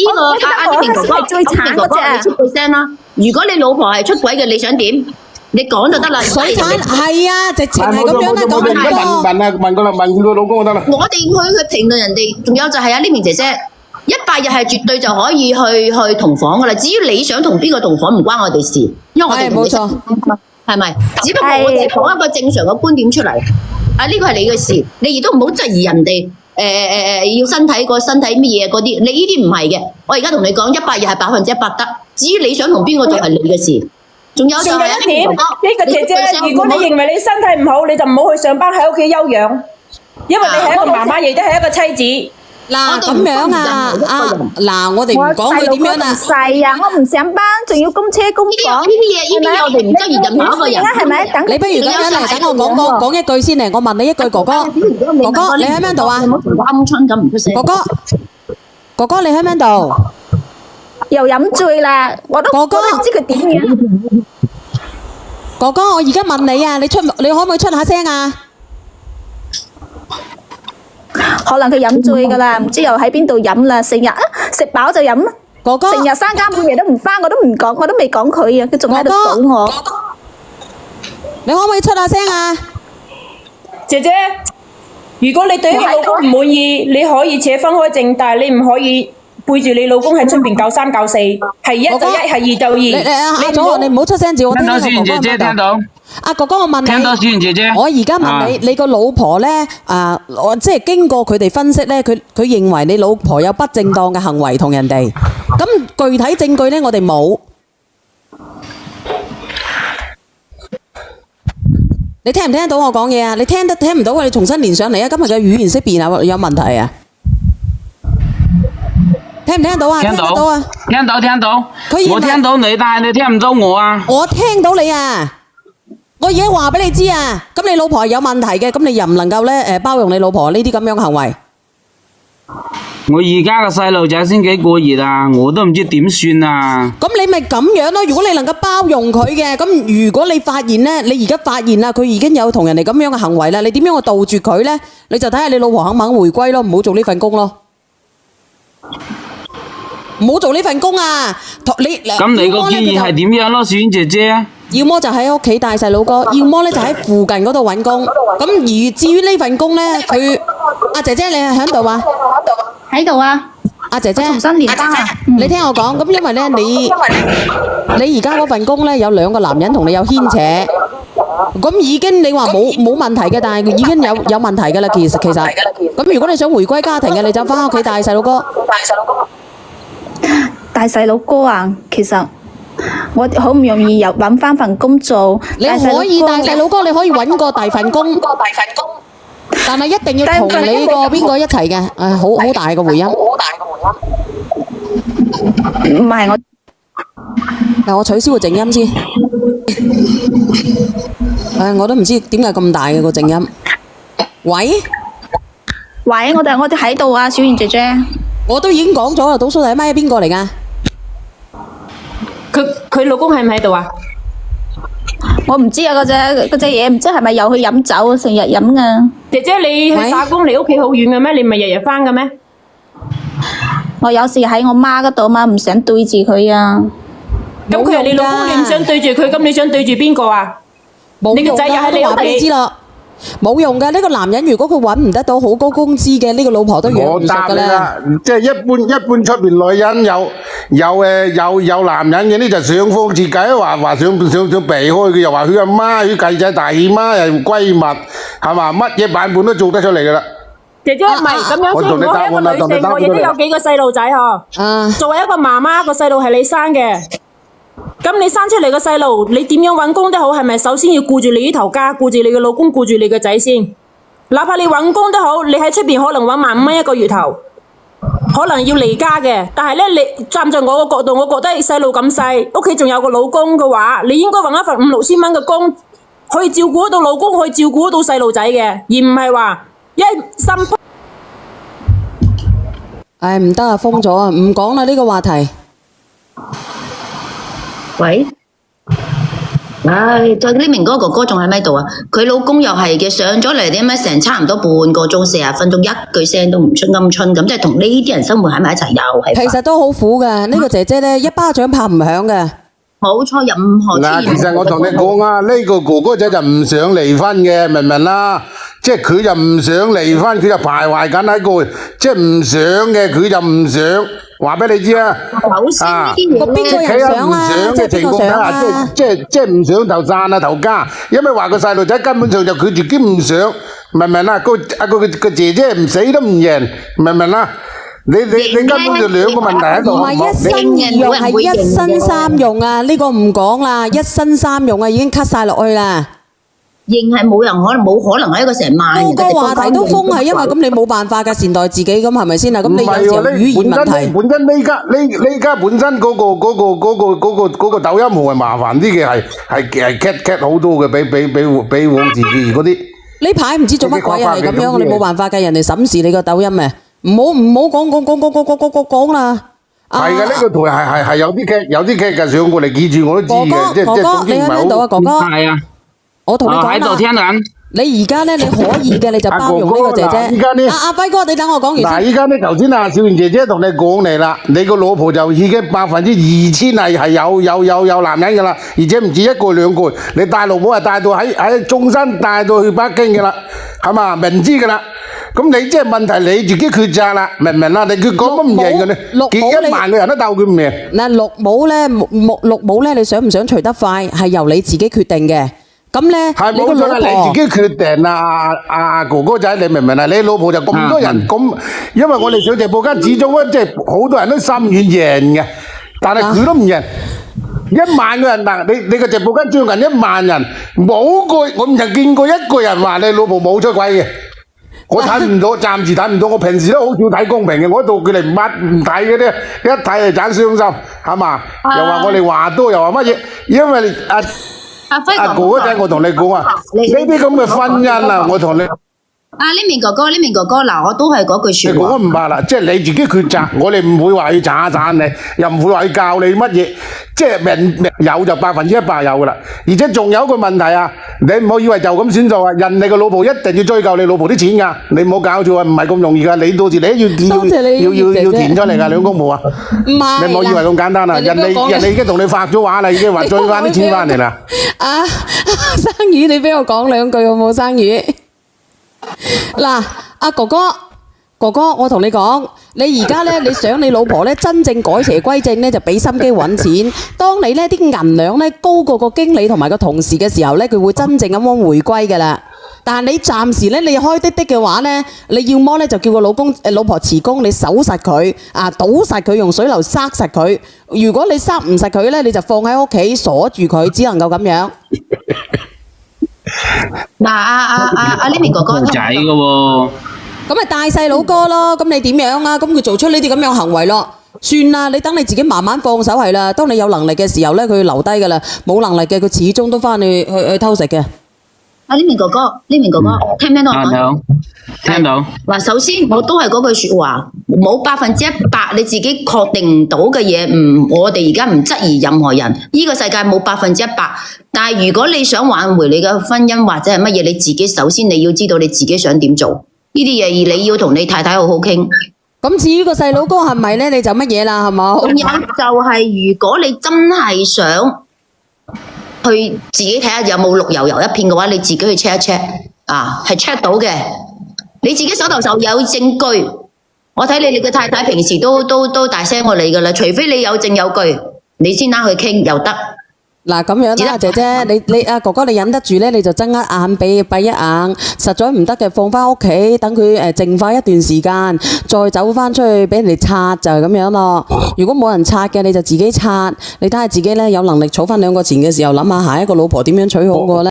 呢個阿明哥哥，你出句聲啦。如果你老婆係出軌嘅，你想點？你講就得啦。水產係啊，直情係咁樣啦，講咁多。問佢老公就得啦。我哋去評論人哋，仲有就係呢名姐姐，100日係絕對就可以去同房噶啦。至於你想同邊個同房，唔關我哋事，因為我哋冇錯，係咪？只不過我哋講一個正常嘅觀點出嚟。呢個係你嘅事，你亦都唔好質疑人哋。要身體乜嘢嗰啲，你呢啲唔係嘅。我而家同你講，100日係100%得。至於你想同邊個做係你嘅事。仲有一點，呢個姐姐，如果你認為你身體唔好，你就唔好去上班，喺屋企休養，因為你係一個媽媽，亦都係一個妻子。嗱咁樣啊，嗱我哋唔講佢點樣啦。細啊，我唔上班，仲要供車供房。呢啲嘢我哋唔質疑任何一個人。係咪？等你不如咁樣嚟，等我講一句先嚟。我問你一句，哥哥，你喺邊度啊？鵪鶉咁唔出聲。哥哥，你喺邊度？又飲醉啦，我都唔知佢點樣。哥哥，我而家問你啊，你可唔可以出下聲啊？可能佢飲醉噶啦，唔知又喺邊度飲啦，成日食飽就飲，哥哥，成日三更半夜都唔返，我都未講佢啊，佢仲喺度數我。你可唔可以出下聲啊？姐姐，如果你對你老公唔滿意，你可以扯分開證，但係你唔可以背住你老公喺出邊搞3搞4，係1就1，係2就2。阿祖，你唔好出聲住，我聽到小媛姐姐聽到。阿哥哥，我問你，聽到小媛姐姐，我而家問你，你個老婆咧，我即係經過佢哋分析咧，佢認為你老婆有不正當嘅行為同人哋，咁具體證據咧，我哋冇。你聽唔聽到我講嘢啊？你聽唔到啊？你重新連上嚟啊！今日嘅語言識別啊有問題啊？聽唔聽到啊？聽到啊！聽到。我聽到你，但係你聽唔到我啊！我聽到你啊！我而家話俾你知啊！咁你老婆係有問題嘅，咁你又唔能夠咧包容你老婆呢啲咁樣嘅行為。我而家個細路仔先幾個月啊，我都唔知點算啊！咁你咪咁樣咯。如果你能夠包容佢嘅，咁如果你發現咧，你而家發現啦，佢已經有同人哋咁樣嘅行為啦，你點樣去杜絕佢咧？你就睇下你老婆肯唔肯回歸咯，唔好做呢份工咯。唔好做呢份工啊！咁你個建議係點樣咯，小婉姐姐？要麼就喺屋企帶細佬哥，要麼咧就喺附近嗰度揾工。咁而至於呢份工咧，阿姐姐你係喺度啊？喺度啊！阿姐姐，重新連班啊！你聽我講，咁因為咧你而家嗰份工咧有2個男人同你有牽扯，咁已經你話冇問題嘅，但係已經有問題嘅啦。其實，咁如果你想回歸家庭嘅，你就翻屋企帶細佬哥。帶細佬哥啊，其實我好唔容易又揾翻份工做。你可以帶細佬哥，你可以揾個第份工，但係一定要同你個邊個一齊嘅。好大個回音。唔係我，嗱，我取消個靜音先。我都唔知點解咁大嘅個靜音。喂，我哋喺度啊，小媛姐姐。我都已經講咗啦，倒數第一咪係邊個嚟㗎？佢老公喺唔喺度啊？我唔知啊，嗰隻嘢唔知係咪又去飲酒，成日飲啊！姐姐，你去打工離屋企好遠嘅咩？你唔係日日返嘅咩？我有時喺我媽嗰度嘛，唔想對住佢啊。咁佢係你老公，你唔想對住佢，咁你想對住邊個啊？冇你個仔又喺你屋企。冇用㗎，呢個男人如果佢揾唔得到好高工資嘅，呢個老婆都養唔熟㗎啦。即係一般出邊女人有男人嘅呢，就想方設計，話想避開佢，又話佢阿媽、佢繼仔、大姨媽又閨蜜，係嘛？乜嘢版本都做得出嚟㗎啦。姐姐唔係咁樣先，我係一個女性，我亦都有幾個細路仔嗬。作為一個媽媽，個細路係你生嘅。咁你生出嚟個細路，你點樣揾工都好，係咪首先要顧住你呢頭家，顧住你嘅老公，顧住你嘅仔先？哪怕你揾工都好，你喺出邊可能揾15000蚊一個月頭，可能要離家嘅。但係咧，你站在我個角度，我覺得細路咁細，屋企仲有個老公嘅話，你應該揾一份5、6千蚊嘅工，可以照顧得到老公，可以照顧得到細路仔嘅，而唔係話一心。唔得啊，封咗啊，唔講啦呢個話題。喂，唉，再呢明嗰個哥哥仲喺咪度啊？佢老公又係嘅，上咗嚟點咩？成差唔多半個鐘40分鐘，一句聲都唔出鵪鶉咁，即係同呢啲人生活喺埋一齊又係。其實都好苦嘅，呢個姐姐咧一巴掌拍唔響嘅。冇錯，任何嗱，其實我同你講啊，呢個哥哥仔就唔想離婚嘅，明唔明啦？即係佢就唔想離婚，佢就徘徊緊喺個，即係唔想嘅，佢就唔想。話俾你知啊，個邊個人想啊？即係邊個想啊？即係唔想投贊啊投家，因為話個細路仔根本上就佢自己唔想，明唔明啦？個姐姐唔死都唔贏，明唔明啦？你根本就兩個問題喺度。唔係一身二用，係一身三用啊！呢個唔講啦，一身三用啊，已經 cut 晒落去啦。認係冇可能係一個成萬人個話題都封係因為咁你冇辦法㗎，善待自己咁係咪先啊？咁你有時候語言問題。本身呢家本身嗰個抖音號係麻煩啲嘅，係 cat 好多嘅，比往自己嗰啲。呢排唔知做乜鬼係咁樣，你冇辦法嘅，人哋審視你個抖音咩？唔好講啦。係嘅，呢個圖係有啲 cat 嘅上過嚟記住我都知嘅，哥哥，你喺邊度啊？哥哥。係啊。我同你講啦，你而家咧你可以嘅，你就包容呢個姐姐。阿輝哥，你等我講完先。嗱，依家咧頭先阿少賢姐姐同你講嚟啦，你個老婆就已經2000%係有男人噶啦，而且唔止一個兩個，你帶老婆係帶到喺中山帶到去北京噶啦，係嘛？明知噶啦。咁你即係問題你自己抉擇啦，明唔明啦？你佢講乜唔贏嘅咧？幾1萬個人都鬥佢唔贏。嗱，綠帽咧，你想唔想除得快係由你自己決定嘅。咁咧，你個老婆你自己決定啊！阿哥哥仔，你明唔明啊？你老婆就咁多人咁，因為我哋上直播間始終咧，即係好多人都心軟贏嘅，但係佢都唔贏。1萬個人嗱，你個直播間將近1萬人，冇個我唔曾見過一個人話你老婆冇出軌嘅。我睇唔到，暫時睇唔到。我平時都好少睇公平嘅，我到佢哋乜唔睇嘅啫，一睇就盞傷心，係嘛？又話我哋話多，又話乜嘢？因為阿哥仔，我同你講啊，呢啲咁嘅婚姻啊，我同你。呢面哥哥，嗱，我都係嗰句説話。我唔怕啦，即係你自己抉擇，我哋唔會話要賺一賺你，又唔會話要教你乜嘢，即係命有就100%有噶啦。而且仲有一個問題啊，你唔好以為就咁算數啊，人哋個老婆一定要追究你老婆啲錢㗎，你唔好搞錯啊，唔係咁容易㗎，你到時你要填出嚟㗎，兩公婆啊，唔係，你唔好以為咁簡單啊，人哋已經同你發咗話啦，已經話追翻啲錢翻嚟啦。生魚，你俾我講兩句好冇？生魚。嗱，阿哥哥，我同你講，你而家咧，你想你老婆咧真正改邪歸正咧，就俾心機揾錢。當你咧啲銀兩咧高過個經理同埋個同事嘅時候咧，佢會真正咁樣回歸噶啦。但係你暫時咧，你開的嘅話咧，你要麼咧就叫個老婆辭工，你守實佢啊，堵實佢，用水流塞實佢。如果你塞唔實佢咧，你就放喺屋企鎖住佢，只能夠咁樣。嗱，阿呢面哥哥仔嘅喎，咁咪大細佬哥咯，咁你點樣啊？咁佢做出呢啲咁樣行為咯，算啦，你等你自己慢慢放手係啦。當你有能力嘅時候咧，佢留低噶啦；冇能力嘅，佢始終都翻去偷食嘅。呢面哥哥，聽唔聽到我講？聽到。嗱，首先我都係嗰句説話，冇100%你自己確定唔到嘅嘢，我哋而家唔質疑任何人。呢個世界冇100%，但係如果你想挽回你嘅婚姻或者係乜嘢，你自己首先你要知道你自己想點做呢啲嘢，而你要同你太太好好傾。咁至於個細佬哥係咪咧，你就乜嘢啦，係冇？仲有就係如果你真係想去自己睇下有冇綠油油一片嘅話，你自己去 check 一 check 啊，係 check 到嘅。你自己手頭上有證據，我睇你嘅太太平時都大聲過你噶啦，除非你有證有據，你先拉去傾又得。嗱咁樣啦，姐姐，你阿哥哥你忍得住咧，你就睜一眼閉一眼，實在唔得嘅放翻屋企，等佢靜化一段時間，再走翻出去俾人哋刷就係咁樣咯。如果冇人刷嘅，你就自己刷，你睇下自己咧有能力儲翻2個錢嘅時候，諗下下一個老婆點樣娶好過咧。